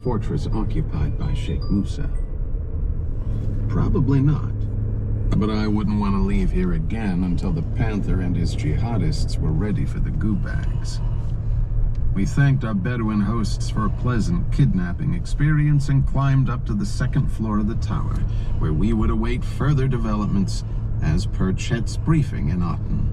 fortress occupied by Sheikh Musa? Probably not. But I wouldn't want to leave here again until the Panther and his jihadists were ready for the goo bags. We thanked our Bedouin hosts for a pleasant kidnapping experience and climbed up to the second floor of the tower, where we would await further developments as per Chet's briefing in Aten.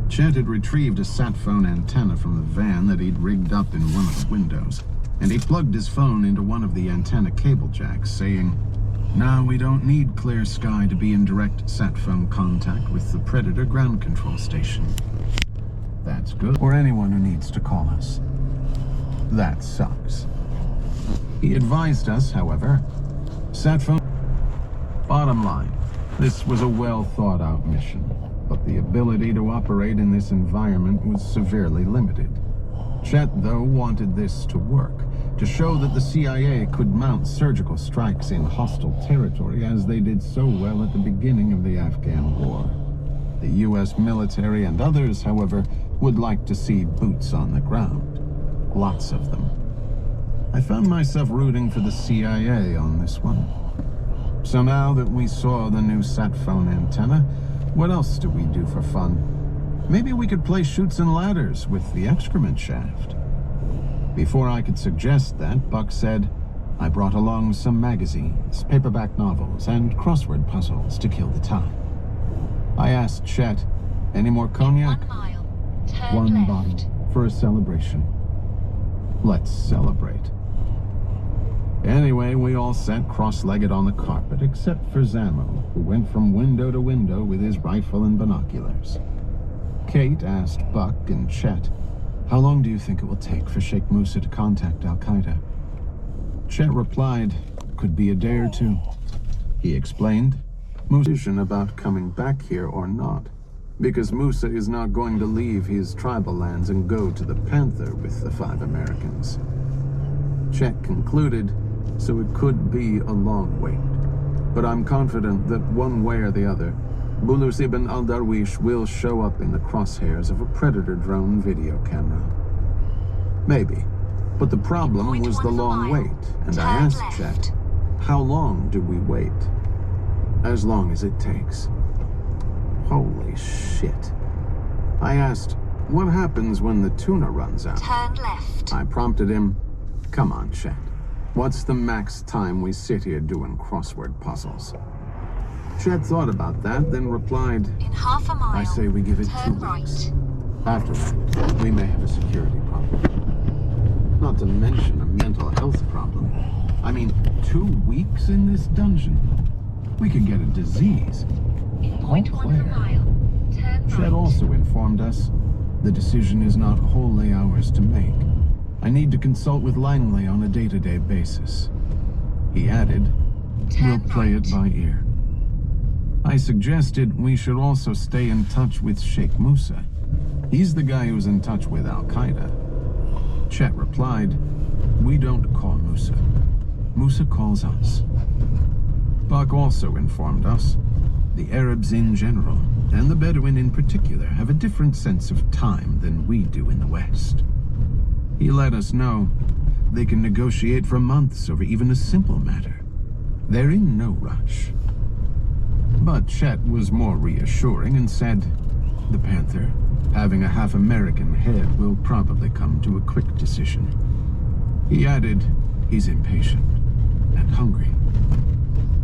Chet had retrieved a sat phone antenna from the van that he'd rigged up in one of the windows, and he plugged his phone into one of the antenna cable jacks, saying, "Now we don't need clear sky to be in direct sat phone contact with the Predator ground control station." That's good. Or anyone who needs to call us. That sucks. He advised us, however, sat phone. Bottom line, this was a well-thought-out mission, but the ability to operate in this environment was severely limited. Chet, though, wanted this to work, to show that the CIA could mount surgical strikes in hostile territory as they did so well at the beginning of the Afghan war. The US military and others, however, would like to see boots on the ground. Lots of them. I found myself rooting for the CIA on this one. So now that we saw the new sat phone antenna, what else do we do for fun? Maybe we could play chutes and ladders with the excrement shaft. Before I could suggest that, Buck said, "I brought along some magazines, paperback novels, and crossword puzzles to kill the time." I asked Chet, "Any more cognac?" 1 mile. Turn One left. bottle for a celebration. Let's celebrate. Anyway, we all sat cross-legged on the carpet, except for Zammo, who went from window to window with his rifle and binoculars. Kate asked Buck and Chet, "How long do you think it will take for Sheikh Musa to contact Al-Qaeda?" Chet replied, "Could be a day or two." He explained, "Musa about coming back here or not, because Musa is not going to leave his tribal lands and go to the Panther with the 5 Americans." Chet concluded, "So it could be a long wait, but I'm confident that one way or the other, Bulus ibn al-Darwish will show up in the crosshairs of a Predator drone video camera." Maybe, but the problem was the long wait, and I asked Chet, "How long do we wait?" "As long as it takes." Holy shit. I asked, "What happens when the tuna runs out?" Turn left. I prompted him, "Come on, Chet. What's the max time we sit here doing crossword puzzles?" Chet thought about that, then replied, In half a mile. "I say we give it 2 turn weeks. right. After that, we may have a security problem. Not to mention a mental health problem. I mean, 2 weeks in this dungeon? We could get a disease." In 0.1 mile. Turn Chet right. also informed us, "The decision is not wholly ours to make. I need to consult with Langley on a day-to-day basis." He added, "We'll Turn play it right. by ear." I suggested we should also stay in touch with Sheikh Musa. He's the guy who's in touch with Al-Qaeda. Chet replied, "We don't call Musa. Musa calls us." Buck also informed us, the Arabs in general, and the Bedouin in particular, have a different sense of time than we do in the West. He let us know they can negotiate for months over even a simple matter. They're in no rush. But Chet was more reassuring and said, "The Panther, having a half-American head, will probably come to a quick decision." He added, "He's impatient and hungry."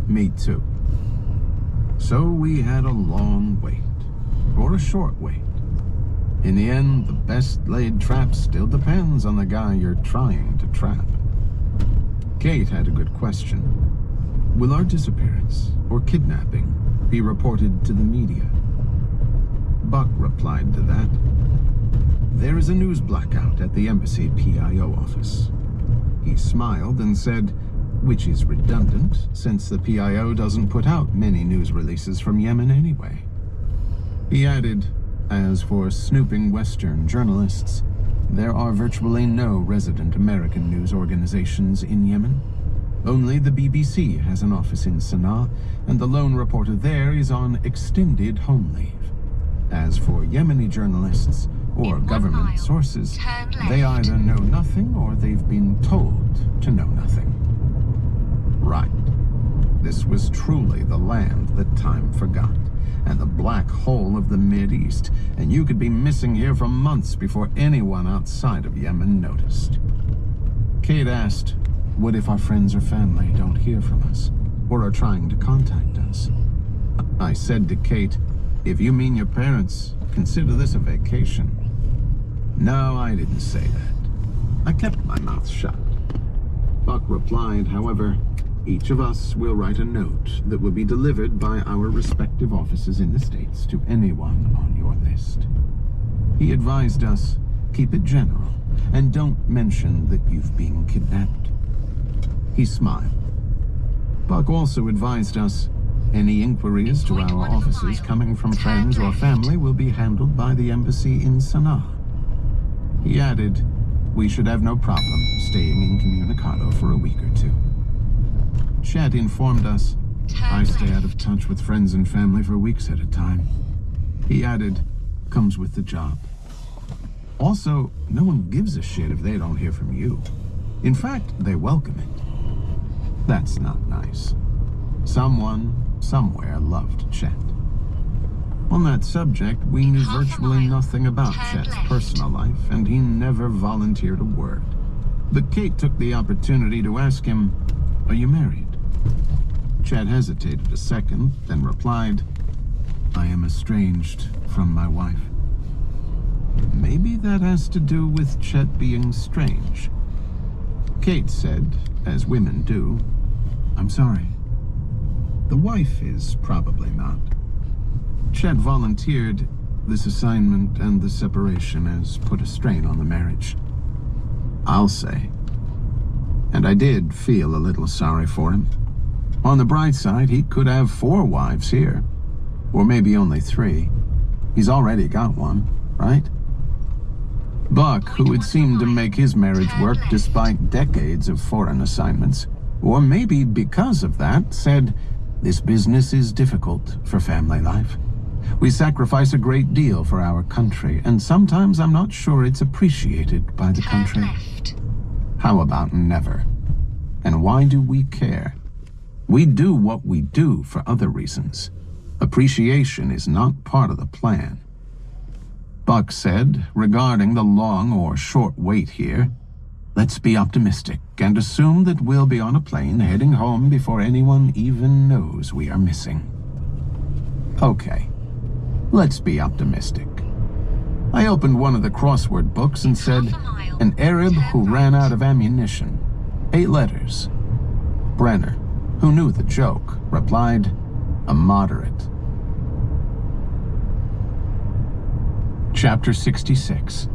Me too. So we had a long wait, or a short wait. In the end, the best laid trap still depends on the guy you're trying to trap. Kate had a good question. Will our disappearance, or kidnapping, be reported to the media? Buck replied to that. There is a news blackout at the embassy PIO office. He smiled and said, which is redundant, since the PIO doesn't put out many news releases from Yemen anyway. He added, as for snooping Western journalists, there are virtually no resident American news organizations in Yemen. Only the BBC has an office in Sana'a, and the lone reporter there is on extended home leave. As for Yemeni journalists or In 1 government mile, sources, turn they left. either know nothing or they've been told to truly the land that time forgot, and the black hole of the Mideast, and you could be missing here for months before anyone outside of Yemen noticed. Kate asked, what if our friends or family don't hear from us, or are trying to contact us? I said to Kate, if you mean your parents, consider this a vacation. No, I didn't say that. I kept my mouth shut. Buck replied, however, each of us will write a note that will be delivered by our respective offices in the States to anyone on your list. He advised us, keep it general, and don't mention that you've been kidnapped. He smiled. Buck also advised us, any inquiries to our offices coming from friends or family will be handled by the embassy in Sana'a. He added, we should have no problem staying incommunicado for a week or two. Chet informed us, I stay out of touch with friends and family for weeks at a time. He added, comes with the job. Also, no one gives a shit if they don't hear from you. In fact, they welcome it. That's not nice. Someone, somewhere loved Chet. On that subject, we knew virtually nothing about Chet's personal life, and he never volunteered a word. But Kate took the opportunity to ask him, are you married? Chet hesitated a second, then replied, I am estranged from my wife. Maybe that has to do with Chet being strange. Kate said, as women do, I'm sorry. The wife is probably not. Chet volunteered, this assignment and the separation has put a strain on the marriage. I'll say. And I did feel a little sorry for him. On the bright side, he could have 4 wives here. Or maybe only 3. He's already got one, right? Buck, who had seemed to make his marriage work despite decades of foreign assignments, or maybe because of that, said, this business is difficult for family life. We sacrifice a great deal for our country, and sometimes I'm not sure it's appreciated by the country. How about never? And why do we care? We do what we do for other reasons. Appreciation is not part of the plan. Buck said, regarding the long or short wait here, let's be optimistic and assume that we'll be on a plane heading home before anyone even knows we are missing. Okay, let's be optimistic. I opened one of the crossword books and said, an Arab who ran out of ammunition. 8 letters. Brenner, who knew the joke, replied, a moderate. Chapter 66.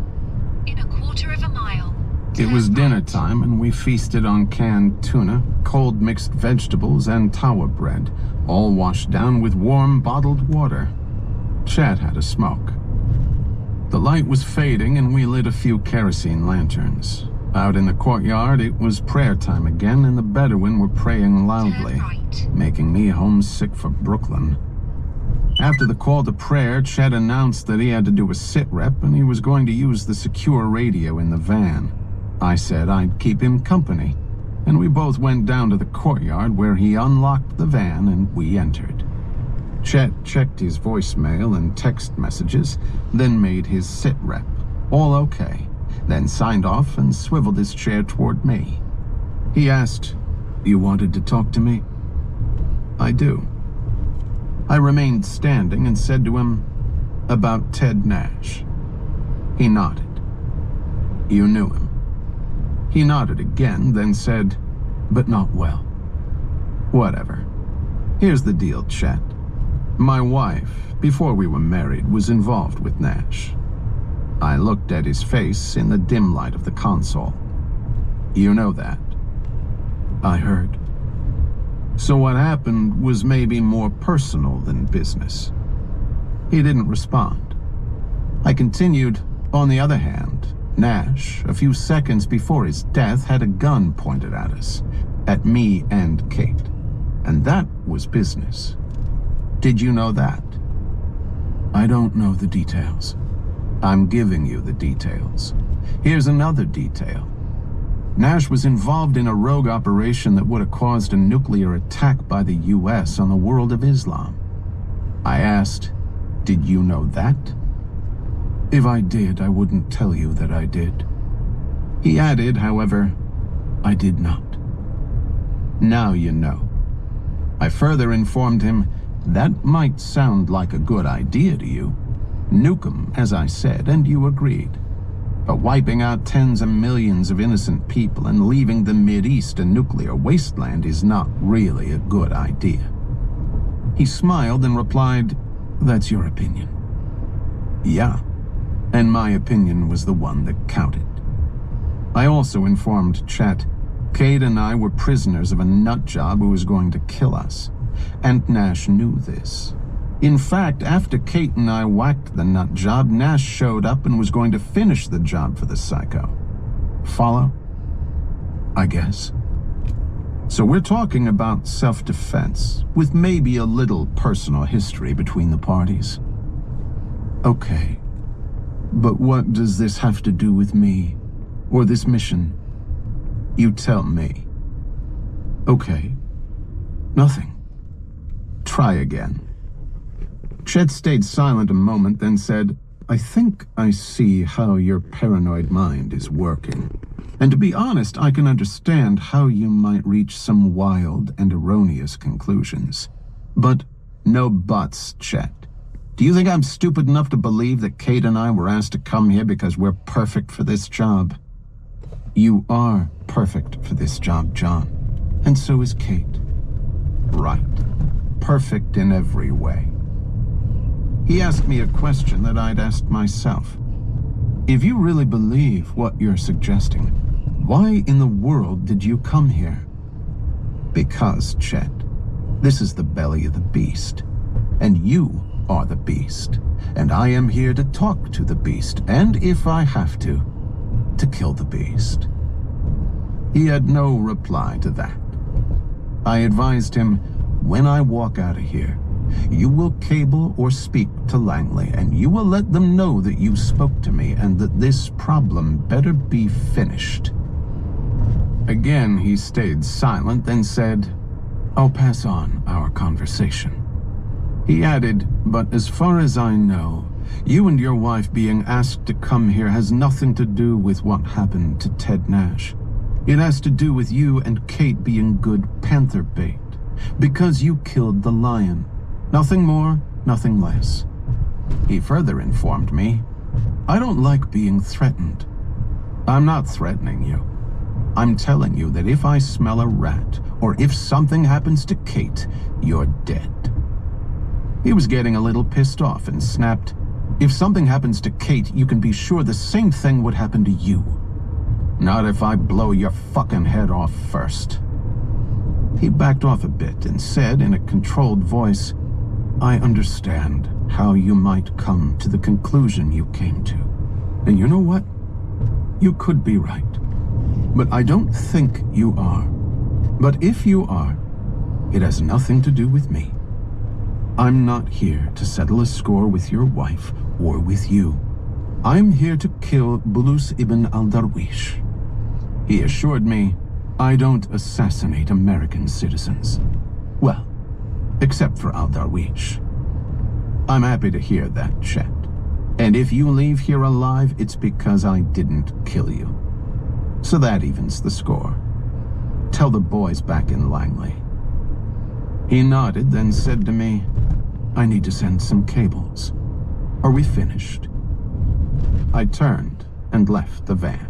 In a quarter of a mile. It was dinner time, and we feasted on canned tuna, cold mixed vegetables, and tawa bread, all washed down with warm bottled water. Chet had a smoke. The light was fading, and we lit a few kerosene lanterns. Out in the courtyard, it was prayer time again, and the Bedouin were praying loudly, making me homesick for Brooklyn. After the call to prayer, Chet announced that he had to do a sit-rep, and he was going to use the secure radio in the van. I said I'd keep him company, and we both went down to the courtyard where he unlocked the van and we entered. Chet checked his voicemail and text messages, then made his sit-rep. All okay. Then signed off and swiveled his chair toward me. He asked, you wanted to talk to me? I do. I remained standing and said to him, about Ted Nash. He nodded. You knew him. He nodded again, then said, but not well. Whatever. Here's the deal, Chet. My wife, before we were married, was involved with Nash. I looked at his face in the dim light of the console. You know that. I heard. So what happened was maybe more personal than business. He didn't respond. I continued, on the other hand, Nash, a few seconds before his death, had a gun pointed at us, at me and Kate. And that was business. Did you know that? I don't know the details. I'm giving you the details. Here's another detail. Nash was involved in a rogue operation that would have caused a nuclear attack by the US on the world of Islam. I asked, did you know that? If I did, I wouldn't tell you that I did. He added, however, I did not. Now you know. I further informed him, that might sound like a good idea to you. Nuke 'em, as I said, and you agreed. But wiping out tens of millions of innocent people and leaving the Mideast a nuclear wasteland is not really a good idea. He smiled and replied, that's your opinion. Yeah, and my opinion was the one that counted. I also informed Chet, Cade and I were prisoners of a nutjob who was going to kill us, and Nash knew this. In fact, after Kate and I whacked the nut job, Nash showed up and was going to finish the job for the psycho. Follow? I guess. So we're talking about self-defense, with maybe a little personal history between the parties. Okay. But what does this have to do with me, or this mission? You tell me. Okay. Nothing. Try again. Chet stayed silent a moment, then said, I think I see how your paranoid mind is working. And to be honest, I can understand how you might reach some wild and erroneous conclusions. But no buts, Chet. Do you think I'm stupid enough to believe that Kate and I were asked to come here because we're perfect for this job? You are perfect for this job, John. And so is Kate. Right. Perfect in every way. He asked me a question that I'd asked myself. If you really believe what you're suggesting, why in the world did you come here? Because, Chet, this is the belly of the beast, and you are the beast, and I am here to talk to the beast, and if I have to kill the beast. He had no reply to that. I advised him, when I walk out of here, you will cable or speak to Langley, and you will let them know that you spoke to me and that this problem better be finished. Again, he stayed silent, then said, I'll pass on our conversation. He added, but as far as I know, you and your wife being asked to come here has nothing to do with what happened to Ted Nash. It has to do with you and Kate being good Panther bait, because you killed the lion. Nothing more, nothing less. He further informed me, I don't like being threatened. I'm not threatening you. I'm telling you that if I smell a rat, or if something happens to Kate, you're dead. He was getting a little pissed off and snapped, if something happens to Kate, you can be sure the same thing would happen to you. Not if I blow your fucking head off first. He backed off a bit and said in a controlled voice, I understand how you might come to the conclusion you came to. And you know what? You could be right. But I don't think you are. But if you are, it has nothing to do with me. I'm not here to settle a score with your wife or with you. I'm here to kill Bulus ibn al-Darwish. He assured me, I don't assassinate American citizens. Well, except for al-Darwish. I'm happy to hear that, Chet. And if you leave here alive, it's because I didn't kill you. So that evens the score. Tell the boys back in Langley. He nodded, then said to me, I need to send some cables. Are we finished? I turned and left the van.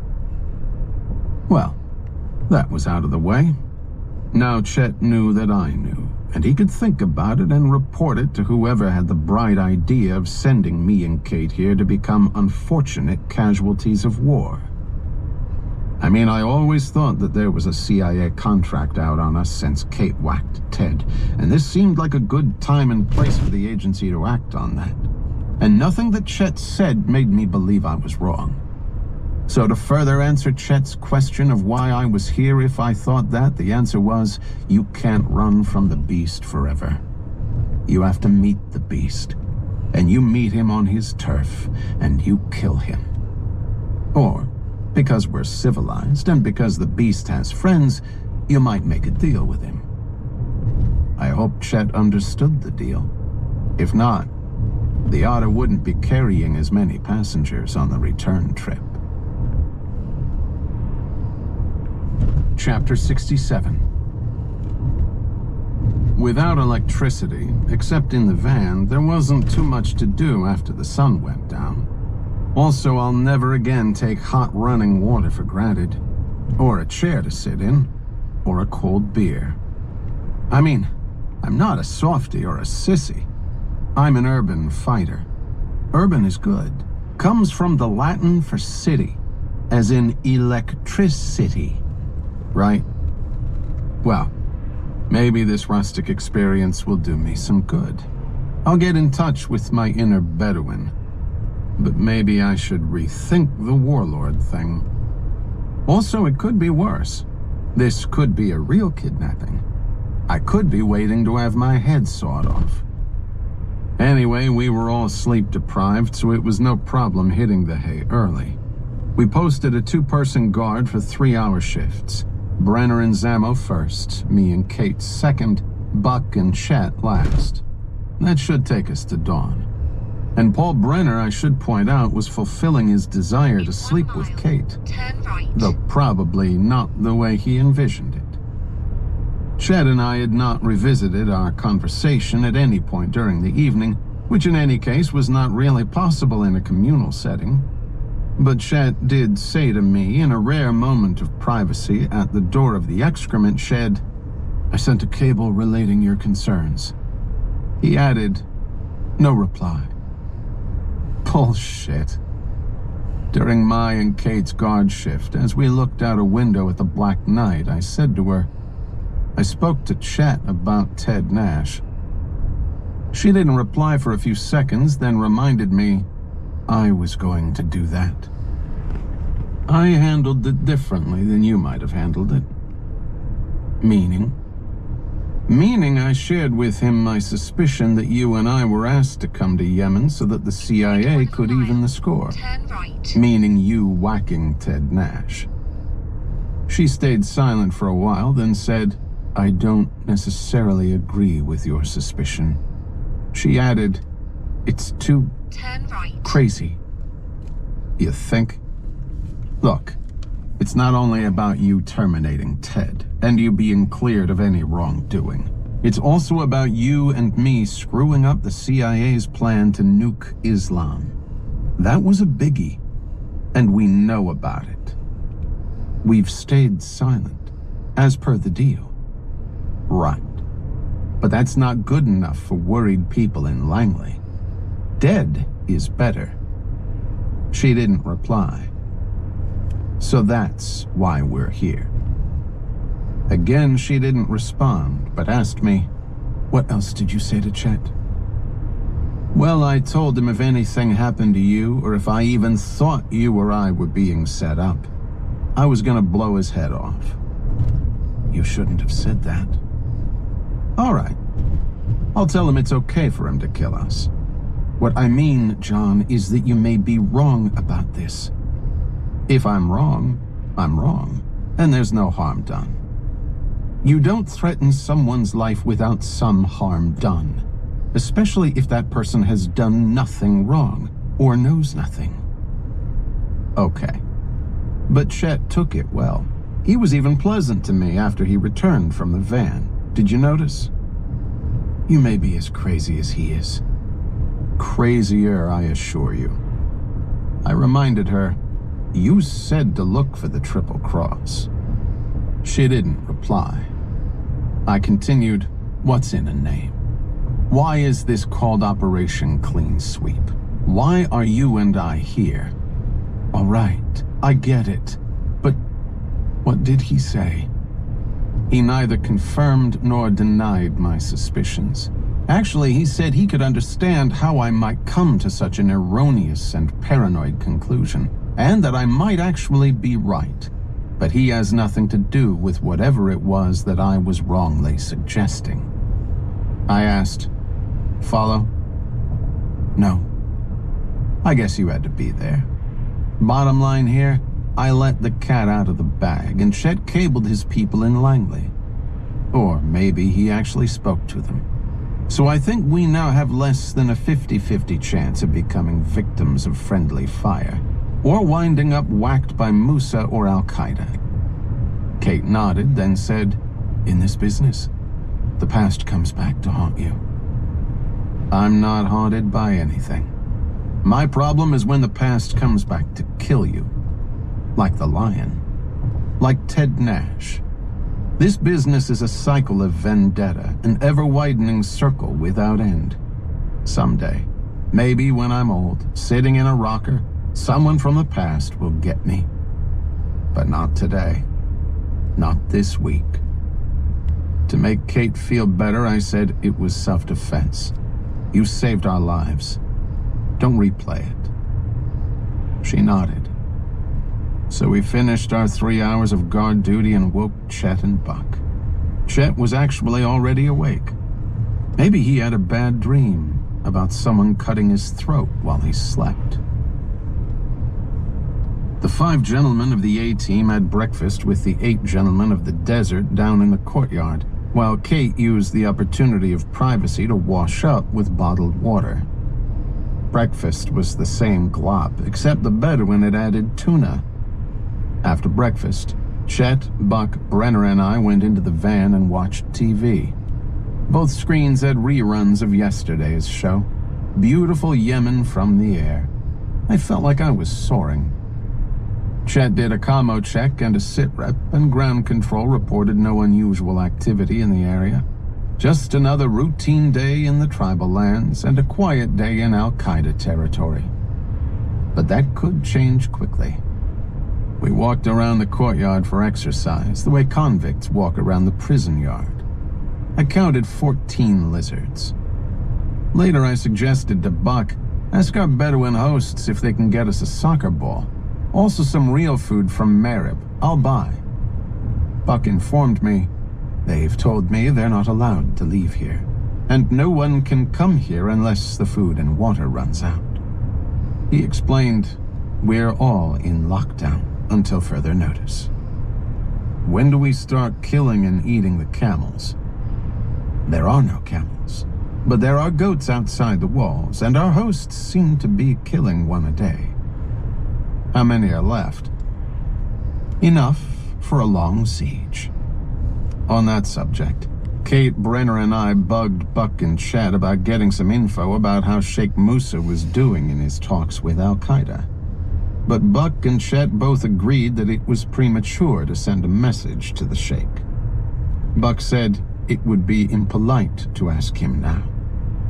Well, that was out of the way. Now Chet knew that I knew, and he could think about it and report it to whoever had the bright idea of sending me and Kate here to become unfortunate casualties of war. I mean, I always thought that there was a CIA contract out on us since Kate whacked Ted, and this seemed like a good time and place for the agency to act on that. And nothing that Chet said made me believe I was wrong. So to further answer Chet's question of why I was here if I thought that, the answer was, you can't run from the beast forever. You have to meet the beast, and you meet him on his turf, and you kill him. Or Because we're civilized and because the beast has friends, you might make a deal with him. I hope Chet understood the deal. If not, the Otter wouldn't be carrying as many passengers on the return trip. Chapter 67. Without electricity, except in the van, there wasn't too much to do after the sun went down. Also, I'll never again take hot running water for granted, or a chair to sit in, or a cold beer. I mean, I'm not a softy or a sissy. I'm an urban fighter. Urban is good. Comes from the Latin for city, as in electricity, right? Well, maybe this rustic experience will do me some good. I'll get in touch with my inner Bedouin. But maybe I should rethink the warlord thing. Also, it could be worse. This could be a real kidnapping. I could be waiting to have my head sawed off. Anyway, we were all sleep-deprived, so it was no problem hitting the hay early. We posted a 2-person guard for 3-hour shifts. Brenner and Zammo first, me and Kate second, Buck and Chet last. That should take us to dawn. And Paul Brenner, I should point out, was fulfilling his desire to sleep with Kate. Turn right. Though probably not the way he envisioned it. Chet and I had not revisited our conversation at any point during the evening, which in any case was not really possible in a communal setting. But Chet did say to me, in a rare moment of privacy at the door of the excrement shed, "I sent a cable relating your concerns." He added, "No reply." Bullshit. During my and Kate's guard shift, as we looked out a window at the black night, I said to her, "I spoke to Chet about Ted Nash." She didn't reply for a few seconds, then reminded me I was going to do that. I handled it differently than you might have handled it. Meaning? Meaning I shared with him my suspicion that you and I were asked to come to Yemen so that the CIA could even the score. Turn right. Meaning you whacking Ted Nash. She stayed silent for a while, then said, "I don't necessarily agree with your suspicion." She added, "It's too Turn right. crazy." You think? Look, it's not only about you terminating Ted and you being cleared of any wrongdoing. It's also about you and me screwing up the CIA's plan to nuke Islam. That was a biggie, and we know about it. We've stayed silent, as per the deal. Right. But that's not good enough for worried people in Langley. Dead is better. She didn't reply. So that's why we're here. Again, she didn't respond, but asked me, "What else did you say to Chet?" Well, I told him if anything happened to you, or if I even thought you or I were being set up, I was gonna blow his head off. You shouldn't have said that. All right. I'll tell him it's okay for him to kill us. What I mean, John, is that you may be wrong about this. If I'm wrong, and there's no harm done. You don't threaten someone's life without some harm done, especially if that person has done nothing wrong or knows nothing. Okay. But Chet took it well. He was even pleasant to me after he returned from the van. Did you notice? You may be as crazy as he is. Crazier, I assure you. I reminded her, "You said to look for the Triple Cross." She didn't reply. I continued, "What's in a name? Why is this called Operation Clean Sweep? Why are you and I here? All right, I get it. But what did he say?" He neither confirmed nor denied my suspicions. Actually, he said he could understand how I might come to such an erroneous and paranoid conclusion, and that I might actually be right. But he has nothing to do with whatever it was that I was wrongly suggesting. I asked, "Follow?" "No. I guess you had to be there. Bottom line here, I let the cat out of the bag and Chet cabled his people in Langley. Or maybe he actually spoke to them. So I think we now have less than a 50-50 chance of becoming victims of friendly fire, or winding up whacked by Musa or Al-Qaeda. Kate nodded, then said, "In this business, the past comes back to haunt you." I'm not haunted by anything. My problem is when the past comes back to kill you. Like the lion. Like Ted Nash. This business is a cycle of vendetta, an ever-widening circle without end. Someday, maybe when I'm old, sitting in a rocker, someone from the past will get me. But not today. Not this week. To make Kate feel better, I said it was self-defense. You saved our lives. Don't replay it. She nodded. So we finished our 3 hours of guard duty and woke Chet and Buck. Chet was actually already awake. Maybe he had a bad dream about someone cutting his throat while he slept. The 5 gentlemen of the A-team had breakfast with the 8 gentlemen of the desert down in the courtyard, while Kate used the opportunity of privacy to wash up with bottled water. Breakfast was the same glop, except the Bedouin had added tuna. After breakfast, Chet, Buck, Brenner, and I went into the van and watched TV. Both screens had reruns of yesterday's show. Beautiful Yemen from the air. I felt like I was soaring. Chet did a commo check and a sit-rep, and ground control reported no unusual activity in the area. Just another routine day in the tribal lands and a quiet day in Al-Qaeda territory. But that could change quickly. We walked around the courtyard for exercise, the way convicts walk around the prison yard. I counted 14 lizards. Later I suggested to Buck, ask our Bedouin hosts if they can get us a soccer ball. Also some real food from Marib. I'll buy. Buck informed me, they've told me they're not allowed to leave here, and no one can come here unless the food and water runs out. He explained, we're all in lockdown until further notice. When do we start killing and eating the camels? There are no camels, but there are goats outside the walls, and our hosts seem to be killing one a day. How many are left? Enough for a long siege. On that subject, Kate, Brenner, and I bugged Buck and Chet about getting some info about how Sheikh Musa was doing in his talks with Al-Qaeda. But Buck and Chet both agreed that it was premature to send a message to the Sheikh. Buck said it would be impolite to ask him now.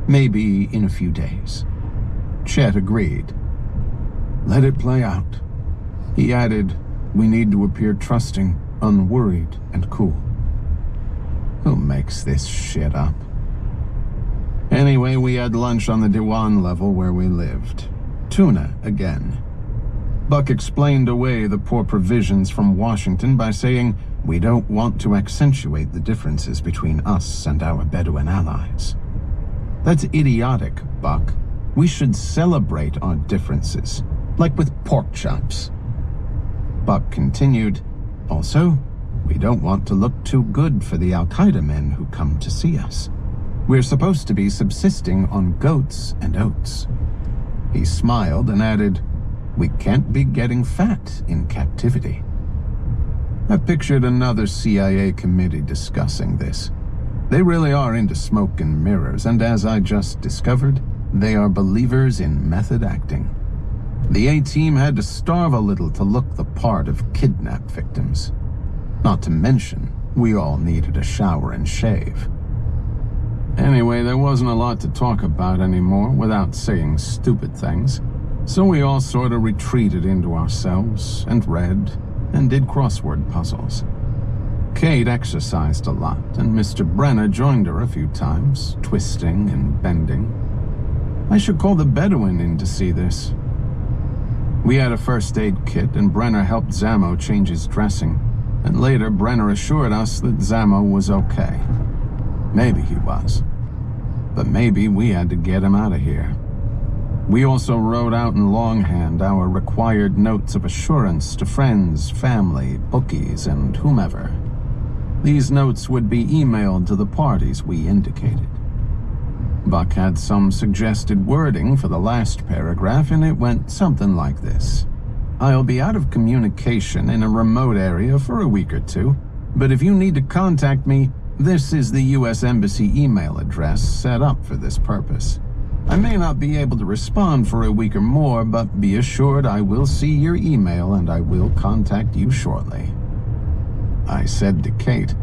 Maybe in a few days. Chet agreed. Let it play out. He added, we need to appear trusting, unworried, and cool. Who makes this shit up? Anyway, we had lunch on the Diwan level where we lived. Tuna again. Buck explained away the poor provisions from Washington by saying, we don't want to accentuate the differences between us and our Bedouin allies. That's idiotic, Buck. We should celebrate our differences, like with pork chops. Buck continued, also, we don't want to look too good for the Al-Qaeda men who come to see us. We're supposed to be subsisting on goats and oats. He smiled and added, we can't be getting fat in captivity. I pictured another CIA committee discussing this. They really are into smoke and mirrors, and as I just discovered, they are believers in method acting. The A-team had to starve a little to look the part of kidnap victims. Not to mention, we all needed a shower and shave. Anyway, there wasn't a lot to talk about anymore without saying stupid things. So we all sort of retreated into ourselves and read and did crossword puzzles. Kate exercised a lot, and Mr. Brenner joined her a few times, twisting and bending. I should call the Bedouin in to see this. We had a first aid kit, and Brenner helped Zammo change his dressing, and later Brenner assured us that Zammo was okay. Maybe he was, but maybe we had to get him out of here. We also wrote out in longhand our required notes of assurance to friends, family, bookies, and whomever. These notes would be emailed to the parties we indicated. Buck had some suggested wording for the last paragraph, and it went something like this. I'll be out of communication in a remote area for a week or two, but if you need to contact me, this is the U.S. Embassy email address set up for this purpose. I may not be able to respond for a week or more, but be assured I will see your email and I will contact you shortly. I said to Kate,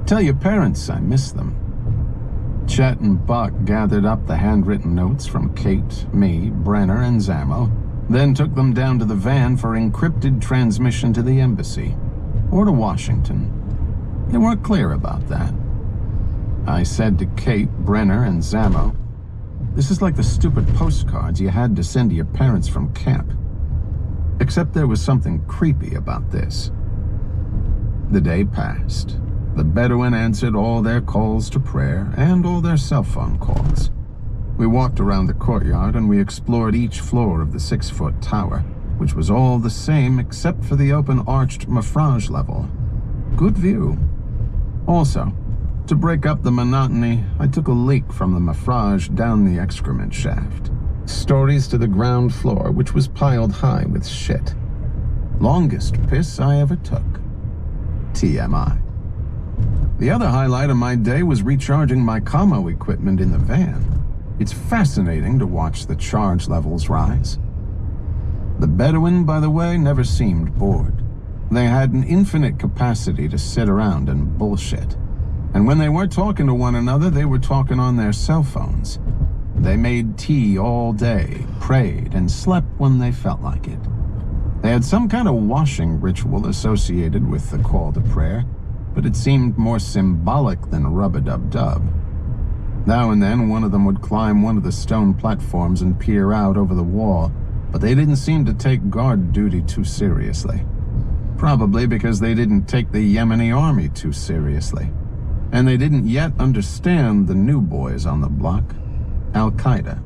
"Tell your parents I miss them." Chet and Buck gathered up the handwritten notes from Kate, me, Brenner, and Zammo, then took them down to the van for encrypted transmission to the embassy, or to Washington. They weren't clear about that. I said to Kate, Brenner, and Zammo, "This is like the stupid postcards you had to send to your parents from camp. Except there was something creepy about this." The day passed. The Bedouin answered all their calls to prayer and all their cell phone calls. We walked around the courtyard and we explored each floor of the 6-foot tower, which was all the same except for the open arched maffrage level. Good view. Also, to break up the monotony, I took a leak from the maffrage down the excrement shaft. Stories to the ground floor, which was piled high with shit. Longest piss I ever took. TMI. The other highlight of my day was recharging my commo equipment in the van. It's fascinating to watch the charge levels rise. The Bedouin, by the way, never seemed bored. They had an infinite capacity to sit around and bullshit. And when they weren't talking to one another, they were talking on their cell phones. They made tea all day, prayed, and slept when they felt like it. They had some kind of washing ritual associated with the call to prayer, but it seemed more symbolic than rub-a-dub-dub. Now and then, one of them would climb one of the stone platforms and peer out over the wall, but they didn't seem to take guard duty too seriously. Probably because they didn't take the Yemeni army too seriously. And they didn't yet understand the new boys on the block, Al-Qaeda.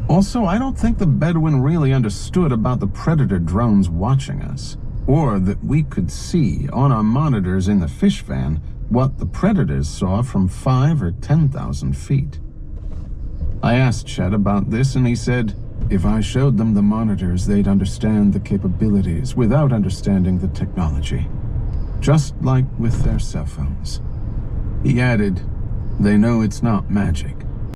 Also, I don't think the Bedouin really understood about the Predator drones watching us, or that we could see on our monitors in the fish van what the Predators saw from 5,000 or 10,000 feet. I asked Chet about this, and he said, if I showed them the monitors, they'd understand the capabilities without understanding the technology. Just like with their cell phones. He added, they know it's not magic.